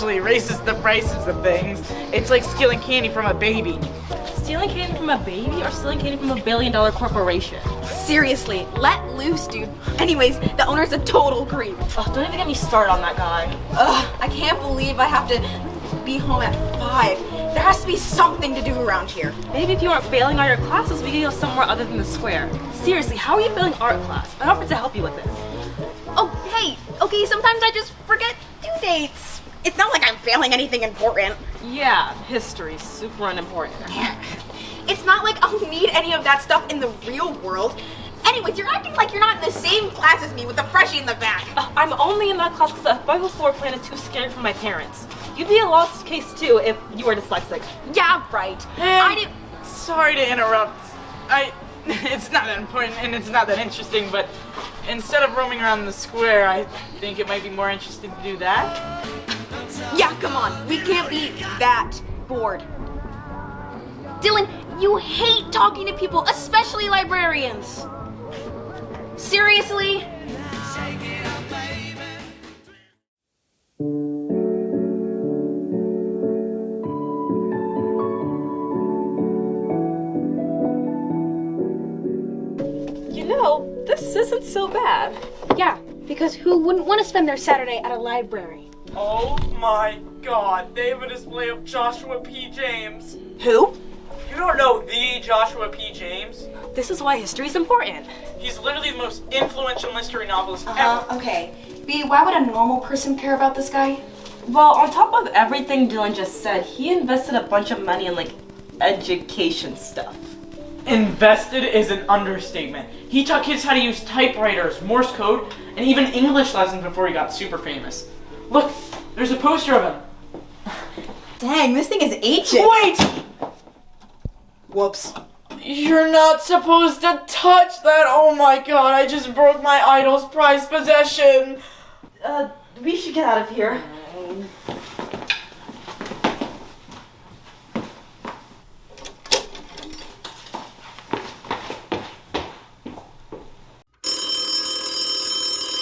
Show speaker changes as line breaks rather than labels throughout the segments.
actually raises the prices of things. It's like stealing candy from a baby.
Stealing candy from a baby or stealing candy from a billion-dollar corporation?
Seriously, let loose, dude. Anyways, the owner's a total creep.
Ugh, don't even get me started on that guy.
Ugh, I can't believe I have to be home at 5. There has to be something to do around here.
Maybe if you aren't failing all your classes, we could go somewhere other than the square. Seriously, how are you failing art class? I offered to help you with this.
Oh, hey, okay, sometimes I just forget due dates. It's not like I'm failing anything important.
Yeah, history's super unimportant.
It's not like I'll need any of that stuff in the real world. Anyways, you're acting like you're not in the same class as me with the freshie in the back.
I'm only in that class because the Bible floor plan is too scary for my parents. You'd be a lost case too if you were dyslexic.
Yeah, right.
Hey, sorry to interrupt. It's not that important and it's not that interesting, but instead of roaming around the square, I think it might be more interesting to do that.
Yeah, come on. We can't be that bored. Dylan, you hate talking to people, especially librarians. Seriously?
You know, this isn't so bad.
Yeah, because who wouldn't want to spend their Saturday at a library?
Oh my god, they have a display of Joshua P. James.
Who?
You don't know the Joshua P. James?
This is why history is important.
He's literally the most influential mystery novelist ever.
Okay. B, why would a normal person care about this guy?
Well, on top of everything Dylan just said, he invested a bunch of money in, education stuff.
Invested is an understatement. He taught kids how to use typewriters, Morse code, and even English lessons before he got super famous. Look, there's a poster of him.
Dang, this thing is ancient.
Wait!
Whoops.
You're not supposed to touch that! Oh my god, I just broke my idol's prized possession!
We should get out of here.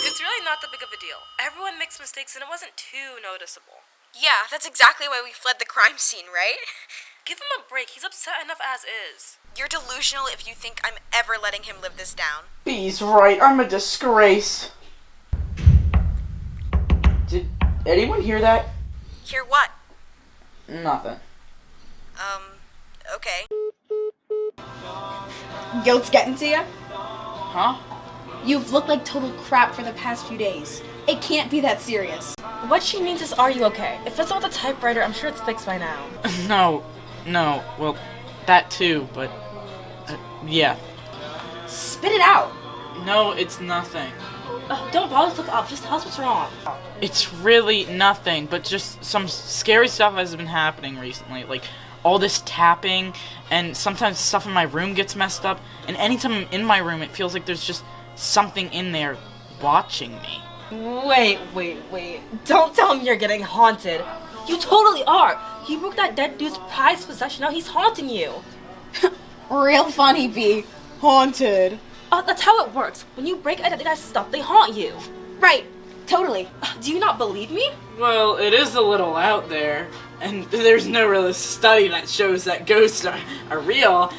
It's really not that big of a deal. Everyone makes mistakes and it wasn't too noticeable.
Yeah, that's exactly why we fled the crime scene, right?
Give him a break. He's upset enough as is.
You're delusional if you think I'm ever letting him live this down.
He's right, I'm a disgrace. Did anyone hear that?
Hear what?
Nothing.
Okay. Guilt's getting to you?
Huh?
You've looked like total crap for the past few days. It can't be that serious.
What she means is, are you okay? If it's not the typewriter, I'm sure it's fixed by now.
No, well, that too, but, yeah.
Spit it out.
No, it's nothing.
Don't bother to look up. Just tell us what's wrong.
It's really nothing, but just some scary stuff has been happening recently, like all this tapping, and sometimes stuff in my room gets messed up, and anytime I'm in my room, it feels like there's just something in there watching me.
Wait. Don't tell me you're getting haunted. You totally are. He broke that dead dude's prized possession. Now he's haunting you.
Real funny, B. Haunted.
That's how it works. When you break a dead guy's stuff, they haunt you.
Right. Totally.
Do you not believe me?
Well, it is a little out there, and there's no real study that shows that ghosts are real.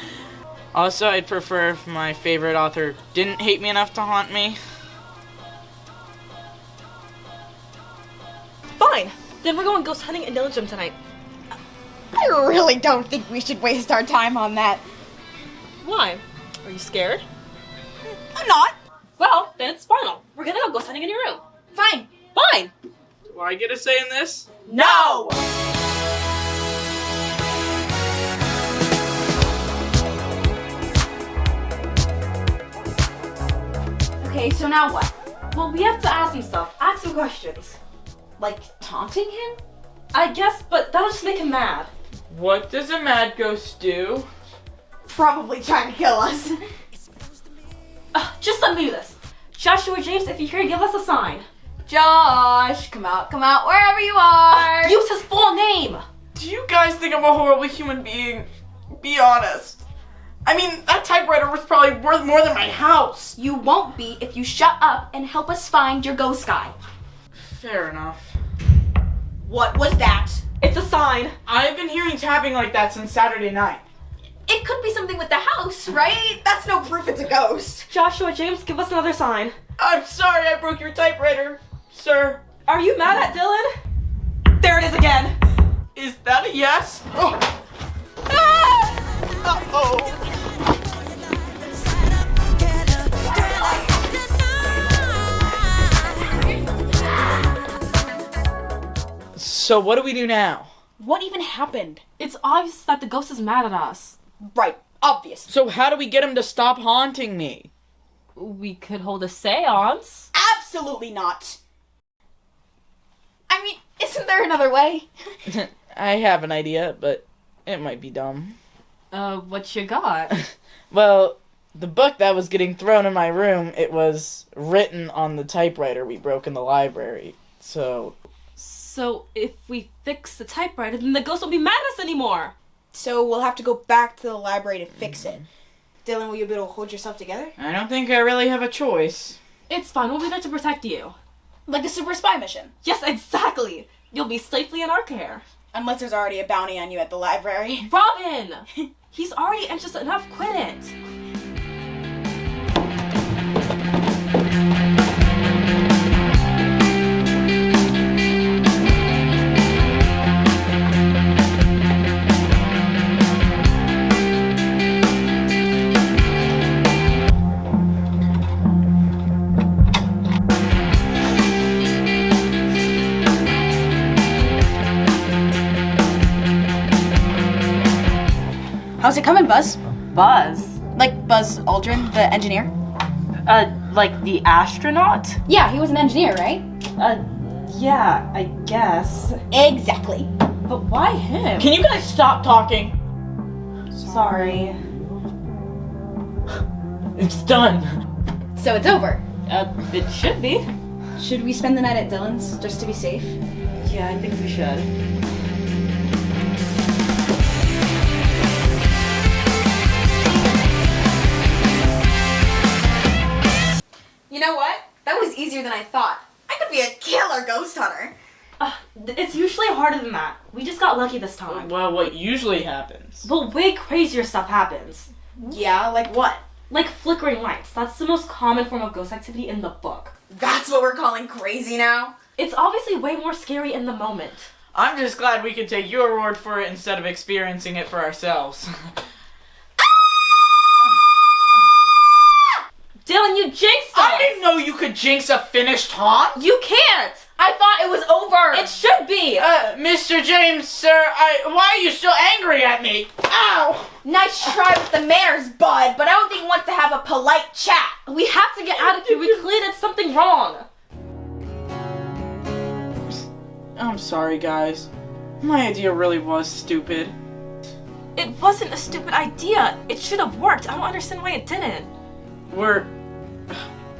Also, I'd prefer if my favorite author didn't hate me enough to haunt me.
Fine. Then we're going ghost hunting in Dylan's gym tonight.
I really don't think we should waste our time on that.
Why? Are you scared?
I'm not.
Well, then it's final. We're gonna go ghost hunting in your room.
Fine.
Fine.
Do I get a say in this?
No!
Okay, so now what?
Well, we have to ask him stuff. Ask him questions.
Like taunting him?
I guess, but that'll just make him mad.
What does a mad ghost do?
Probably trying to kill us.
Just let me do this. Joshua James, if you're here, give us a sign.
Josh, come out, wherever you are.
Use his full name.
Do you guys think I'm a horrible human being? Be honest. I mean, that typewriter was probably worth more than my house.
You won't be if you shut up and help us find your ghost guy.
Fair enough.
What was that?
It's a sign.
I've been hearing tapping like that since Saturday night.
It could be something with the house, right? That's no proof it's a ghost.
Joshua, James, give us another sign.
I'm sorry I broke your typewriter, sir.
Are you mad at Dylan? There it is again.
Is that a yes? Oh. Uh-oh. So what do we do now?
What even happened?
It's obvious that the ghost is mad at us.
Right, obvious.
So how do we get him to stop haunting me?
We could hold a seance.
Absolutely not. I mean, isn't there another way?
I have an idea, but it might be dumb.
What you got?
Well, the book that was getting thrown in my room, it was written on the typewriter we broke in the library. So
if we fix the typewriter, then the ghost won't be mad at us anymore.
So we'll have to go back to the library to fix it. Dylan, will you be able to hold yourself together?
I don't think I really have a choice.
It's fine. We'll be there to protect you.
Like a super spy mission.
Yes, exactly. You'll be safely in our care.
Unless there's already a bounty on you at the library.
Robin! He's already anxious enough. Quit it.
How's it coming, Buzz?
Buzz?
Like Buzz Aldrin, the engineer?
Like the astronaut?
Yeah, he was an engineer, right?
Yeah, I guess.
Exactly.
But why him?
Can you guys stop talking?
Sorry.
It's done.
So it's over.
It should be.
Should we spend the night at Dylan's, just to be safe?
Yeah, I think we should.
You know what? That was easier than I thought. I could be a killer ghost hunter.
It's usually harder than that. We just got lucky this time.
Well, what usually happens?
But way crazier stuff happens.
Yeah, like what?
Like flickering lights. That's the most common form of ghost activity in the book.
That's what we're calling crazy now?
It's obviously way more scary in the moment.
I'm just glad we could take your word for it instead of experiencing it for ourselves.
Dylan, you jinxed us!
I didn't know you could jinx a finished haunt!
You can't!
I thought it was over!
It should be!
Mr. James, sir, why are you still angry at me? Ow!
Nice try with the manners, bud, but I don't think he wants to have a polite chat.
We have to get out of here. We clearly did something wrong.
I'm sorry, guys. My idea really was stupid.
It wasn't a stupid idea. It should have worked. I don't understand why it didn't.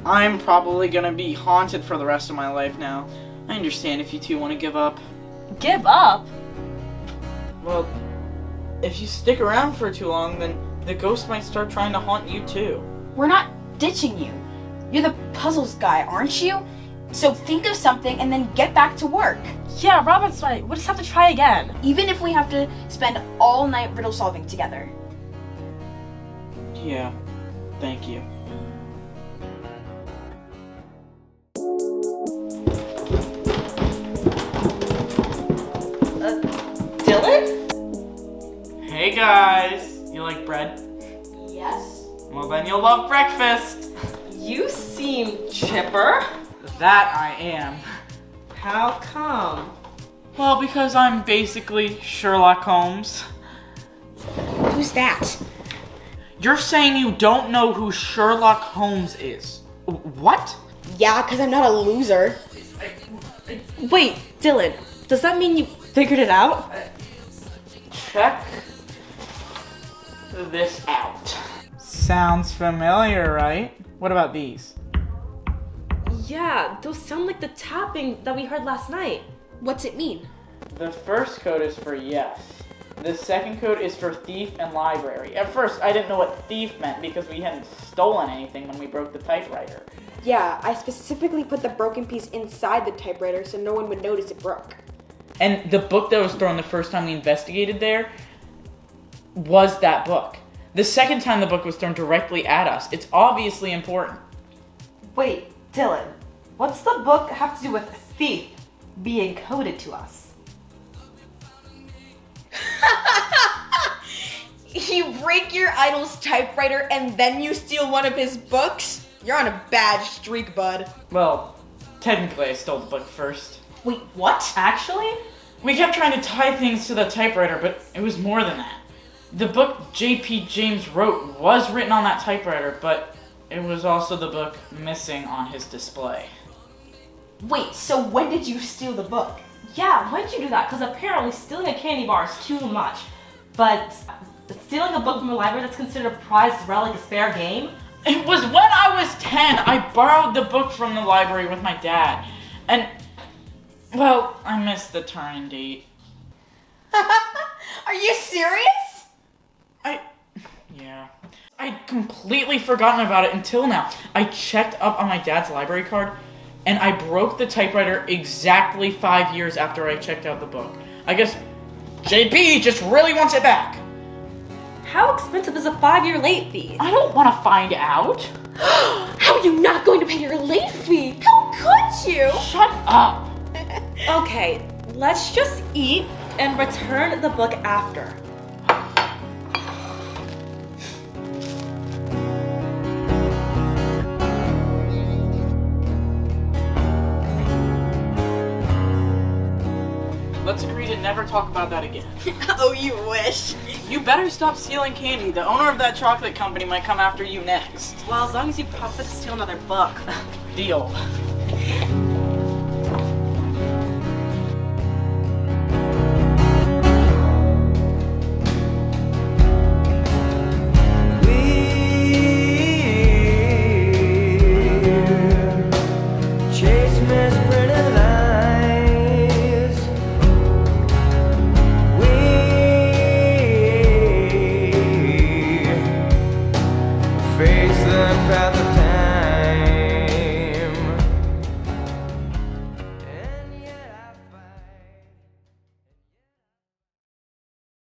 I'm probably gonna be haunted for the rest of my life now. I understand if you two want to give up.
Give up?
Well, if you stick around for too long, then the ghost might start trying to haunt you too.
We're not ditching you. You're the puzzles guy, aren't you? So think of something and then get back to work.
Yeah, Robin's right. We'll just have to try again.
Even if we have to spend all night riddle solving together.
Yeah, thank you.
Dylan?
Hey guys, you like bread?
Yes.
Well then you'll love breakfast.
You seem chipper.
That I am.
How come?
Well, because I'm basically Sherlock Holmes.
Who's that?
You're saying you don't know who Sherlock Holmes is? What?
Yeah, because I'm not a loser.
Wait, Dylan, does that mean you figured it out?
Check this out. Sounds familiar, right? What about these?
Yeah, those sound like the tapping that we heard last night.
What's it mean?
The first code is for yes. The second code is for thief and library. At first, I didn't know what thief meant because we hadn't stolen anything when we broke the typewriter.
Yeah, I specifically put the broken piece inside the typewriter so no one would notice it broke.
And the book that was thrown the first time we investigated there was that book. The second time the book was thrown directly at us. It's obviously important.
Wait, Dylan, what's the book have to do with thief being coded to us?
You break your idol's typewriter and then you steal one of his books? You're on a bad streak, bud.
Well, technically I stole the book first.
Wait, what?
Actually?
We kept trying to tie things to the typewriter, but it was more than that. The book J.P. James wrote was written on that typewriter, but it was also the book missing on his display.
Wait, so when did you steal the book?
Yeah, why'd you do that? Because apparently stealing a candy bar is too much. But stealing a book from a library that's considered a prized relic is fair game?
It was when I was 10. I borrowed the book from the library with my dad. And, well, I missed the turn date.
Are you serious?
Yeah. I'd completely forgotten about it until now. I checked up on my dad's library card, and I broke the typewriter exactly 5 years after I checked out the book. I guess JP just really wants it back.
How expensive is a 5-year late fee?
I don't want to find out.
How are you not going to pay your late fee? How could you?
Shut up.
Okay, let's just eat and return the book after.
Let's agree to never talk about that again.
Oh, you wish.
You better stop stealing candy. The owner of that chocolate company might come after you next.
Well, as long as you promise to steal another book.
Deal.
Face the path of time.